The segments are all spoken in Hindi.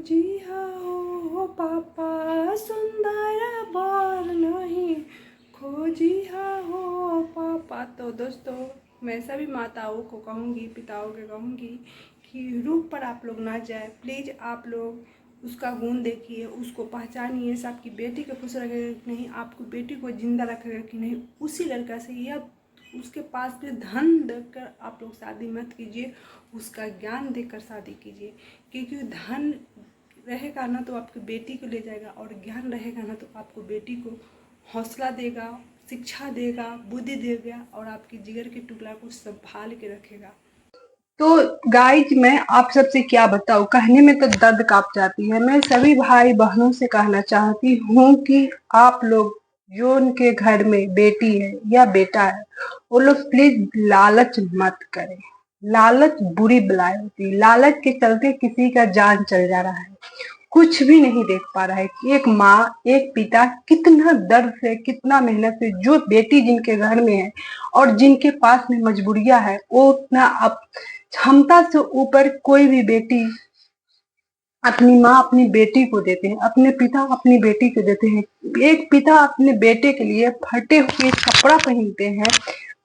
खोजिहा हो पापा सुंदर बर नहीं, खोजिहा हो पापा। तो दोस्तों, मैं सभी माताओं को कहूँगी, पिताओं को कहूँगी कि रूप पर आप लोग ना जाए। प्लीज़ आप लोग उसका गुण देखिए, उसको पहचानिए से आपकी बेटी को खुश रखेगा कि नहीं, आपकी बेटी को जिंदा रखेगा कि नहीं। उसी लड़का से या उसके पास में धन देकर आप लोग शादी मत कीजिए, उसका ज्ञान देकर शादी कीजिए। क्योंकि धन रहेगा ना तो आपकी बेटी को ले जाएगा, और ज्ञान रहेगा ना तो आपको बेटी को हौसला देगा, शिक्षा देगा, बुद्धि देगा, और आपके जिगर के टुकड़ा को संभाल के रखेगा। तो गाइज, मैं आप सबसे क्या बताऊं, कहने में तो दर्द कांप जाती है। मैं सभी भाई बहनों से कहना चाहती हूँ कि आप लोग जो उनके घर में बेटी है या बेटा है, वो लोग प्लीज लालच मत करें। लालच बुरी बलाय होती है। लालच के चलते किसी का जान चल जा रहा है, कुछ भी नहीं देख पा रहा है कि एक माँ एक पिता कितना दर्द से, कितना मेहनत से, जो बेटी जिनके घर में है और जिनके पास में मजबूरियां है, वो उतना अब क्षमता से ऊपर कोई भी बेटी, अपनी माँ अपनी बेटी को देते हैं, अपने पिता अपनी बेटी को देते हैं। एक पिता अपने बेटे के लिए फटे हुए कपड़ा पहनते हैं,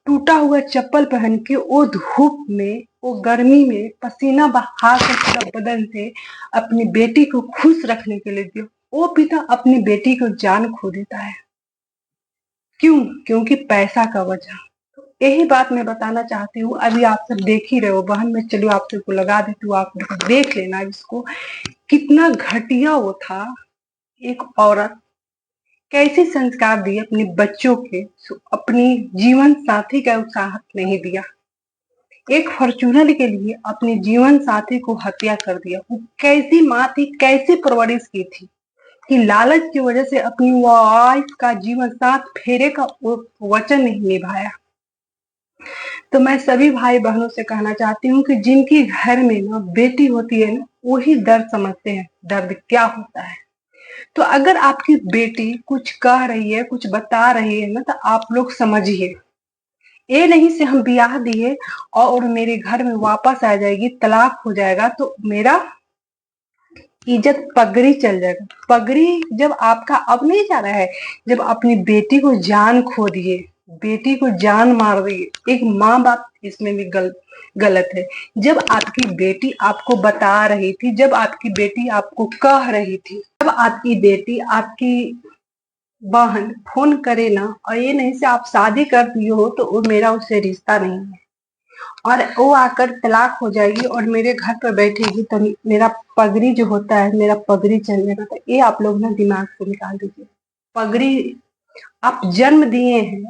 टूटा हुआ चप्पल पहन के, वो धूप में, वो गर्मी में पसीना बहा कर पूरा बदन से अपनी बेटी को खुश रखने के लिए वो पिता अपनी बेटी को जान खो देता है। क्यों? क्योंकि पैसा का वजह। यही बात मैं बताना चाहती हूँ। अभी आप सब देख ही रहे हो बहन, मैं चलो आप सबको लगा देती हूँ, आप देख लेना इसको, कितना घटिया वो था। एक औरत कैसे संस्कार दिए अपने बच्चों के, अपनी जीवन साथी का साथ नहीं दिया, एक फॉर्चूनर के लिए अपने जीवन साथी को हत्या कर दिया। वो कैसी माँ थी, कैसी परवरिश की थी कि लालच की वजह से अपनी वाइफ का जीवन साथ फेरे का वचन नहीं निभाया। तो मैं सभी भाई बहनों से कहना चाहती हूँ कि जिनकी घर में ना बेटी होती है ना, वही दर्द समझते हैं, दर्द क्या होता है। तो अगर आपकी बेटी कुछ कह रही है, कुछ बता रही है ना, तो आप लोग समझिए। ये नहीं से हम ब्याह दिए और मेरे घर में वापस आ जाएगी, तलाक हो जाएगा तो मेरा इज्जत पगड़ी चल जाएगा। पगड़ी जब आपका अब नहीं जा रहा है, जब अपनी बेटी को जान खो दिए, बेटी को जान मार दिए। एक माँ बाप इसमें भी गलत है। जब आपकी बेटी आपको बता रही थी, जब आपकी बेटी आपको कह रही थी, जब आपकी बेटी, आपकी बहन फोन करे ना, और ये नहीं से आप शादी कर दिए हो तो वो मेरा उससे रिश्ता नहीं है, और वो आकर तलाक हो जाएगी और मेरे घर पर बैठेगी तो मेरा पगड़ी जो होता है, मेरा पगड़ी चल जाएगा। तो ये आप लोग ना दिमाग से निकाल दीजिए। पगड़ी आप जन्म दिए हैं,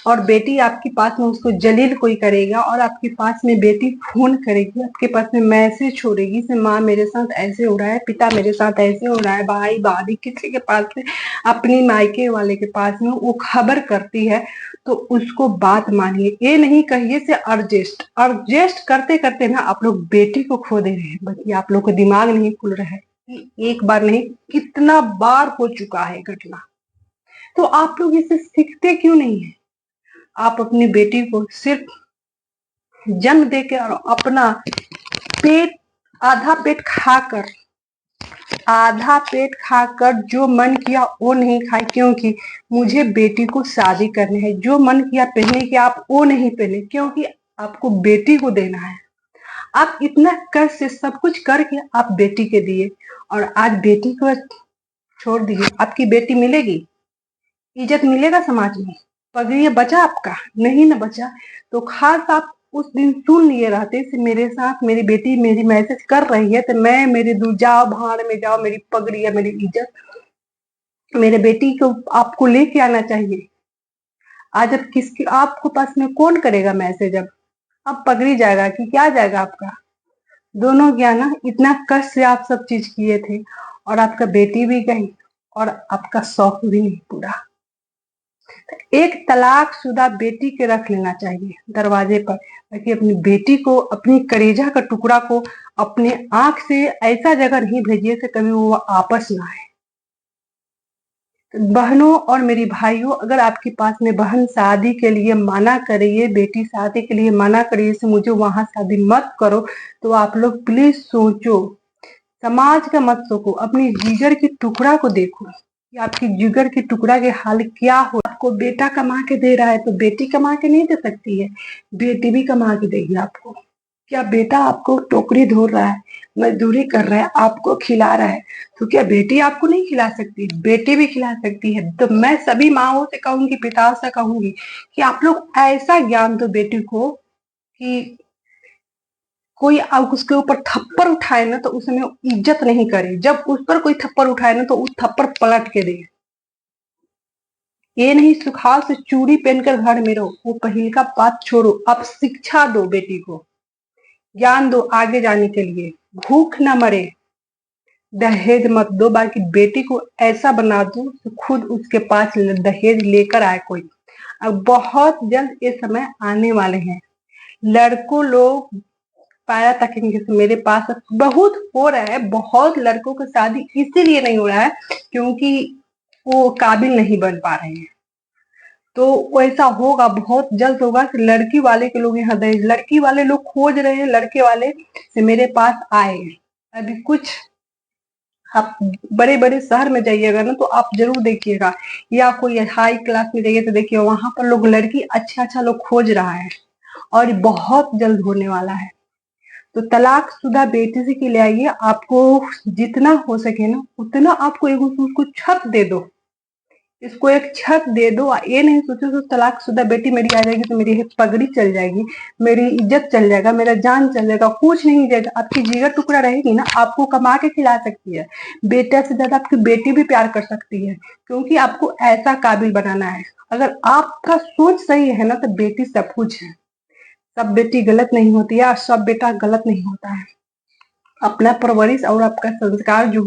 और बेटी आपके पास में, उसको जलील कोई करेगा और आपके पास में बेटी फोन करेगी, आपके पास में मैसेज छोड़ेगी से माँ मेरे साथ ऐसे हो रहा है, पिता मेरे साथ ऐसे हो रहा है, भाई भाभी किसी के पास में, अपनी मायके वाले के पास में वो खबर करती है, तो उसको बात मानिए। ये नहीं कहिए से एडजस्ट एडजस्ट करते करते ना आप लोग बेटी को खो दे रहे हैं। बल्कि आप लोग को दिमाग नहीं खुल रहा है कि एक बार नहीं कितना बार हो चुका है घटना। तो आप लोग इसे सीखते क्यों नहीं है? आप अपनी बेटी को सिर्फ जन्म देके और अपना पेट, आधा पेट खाकर, आधा पेट खाकर जो मन किया वो नहीं खाए, क्योंकि मुझे बेटी को शादी करनी है। जो मन किया पहने की, आप वो नहीं पहने, क्योंकि आपको बेटी को देना है। आप इतना कष्ट से सब कुछ करके आप बेटी के दिए, और आज बेटी को छोड़ दिए। आपकी बेटी मिलेगी, इज्जत मिलेगा समाज में? पगड़ी बचा आपका? नहीं ना बचा। तो खास आप उस दिन सुन लिए रहते से मेरे साथ मेरी बेटी मेरी मैसेज कर रही है, तो मैं मेरे दूर जाओ, भाड़ में जाओ, मेरी पगड़ी है, मेरी इज्जत, मेरे बेटी को आपको लेके आना चाहिए। आज अब किसके आपको पास में कौन करेगा मैसेज? अब पगड़ी जाएगा कि क्या जाएगा आपका? दोनों क्या ना, इतना कष्ट से आप सब चीज किए थे, और आपका बेटी भी गई और आपका शौक भी नहीं पूरा। एक तलाकशुदा बेटी के रख लेना चाहिए दरवाजे पर, ताकि अपनी बेटी को, अपनी कलेजा का टुकड़ा को अपने आंख से ऐसा जगह नहीं भेजिए से कभी वो वापस ना आए। बहनों और मेरी भाइयों, अगर आपके पास में बहन शादी के लिए मना करिए, बेटी शादी के लिए मना करिए से मुझे वहां शादी मत करो, तो आप लोग प्लीज सोचो समाज का मत सोचो, अपनी जिगर के टुकड़ा को देखो कि आपकी जिगर के टुकड़ा के हाल क्या हो। आपको बेटा कमा के दे रहा है तो बेटी कमा के नहीं दे सकती है, बेटी भी कमा के देगी आपको। क्या बेटा आपको टोकरी धो रहा है, मजदूरी कर रहा है, आपको खिला रहा है, तो क्या बेटी आपको नहीं खिला सकती? बेटी भी खिला सकती है। तो मैं सभी माओ से कहूंगी, पिताओं से कहूंगी कि आप लोग ऐसा ज्ञान दो बेटी को कि कोई अब उसके ऊपर थप्पड़ उठाए ना तो उसमें इज्जत नहीं करे, जब उस पर कोई थप्पड़ उठाए ना तो उस थप्पड़ पलट के दे। ये नहीं सुखाव से चूड़ी पहनकर घर में रहो, वो पहिल का बात छोड़ो। अब शिक्षा दो बेटी को, ज्ञान दो आगे जाने के लिए। भूख ना मरे, दहेज मत दो, बाकी बेटी को ऐसा बना दो तो खुद उसके पास दहेज लेकर आए कोई। अब बहुत जल्द ये समय आने वाले हैं, लड़कों लोग पाया तकेंगे कि मेरे पास बहुत हो रहा है। बहुत लड़कों की शादी इसीलिए नहीं हो रहा है क्योंकि वो काबिल नहीं बन पा रहे हैं। तो वैसा होगा, बहुत जल्द होगा कि लड़की वाले के लोग यहाँ दहेज, लड़की वाले लोग खोज रहे हैं, लड़के वाले से मेरे पास आए। अभी कुछ आप बड़े बड़े शहर में जाइएगा ना तो आप जरूर देखिएगा, या कोई हाई क्लास में जाइए तो देखिए वहां पर लोग लड़की अच्छा लोग खोज रहा है, और बहुत जल्द होने वाला है। तो तलाकशुदा बेटी से के ले आइए, आपको जितना हो सके ना उतना आपको एक उसको छत दे दो, इसको एक छत दे दो। ये नहीं सोचो तो तलाकशुदा बेटी मेरी आ जाएगी तो मेरी पगड़ी चल जाएगी, मेरी इज्जत चल जाएगा, मेरा जान चल जाएगा, कुछ नहीं जाएगा। आपकी जिगर टुकड़ा रहेगी ना, आपको कमा के खिला सकती है, बेटा से ज्यादा आपकी बेटी भी प्यार कर सकती है, क्योंकि आपको ऐसा काबिल बनाना है। अगर आपका सोच सही है ना तो बेटी सब कुछ है। सब बेटी गलत नहीं होती है और सब बेटा गलत नहीं होता है। अपना परवरिश और आपका संस्कार जो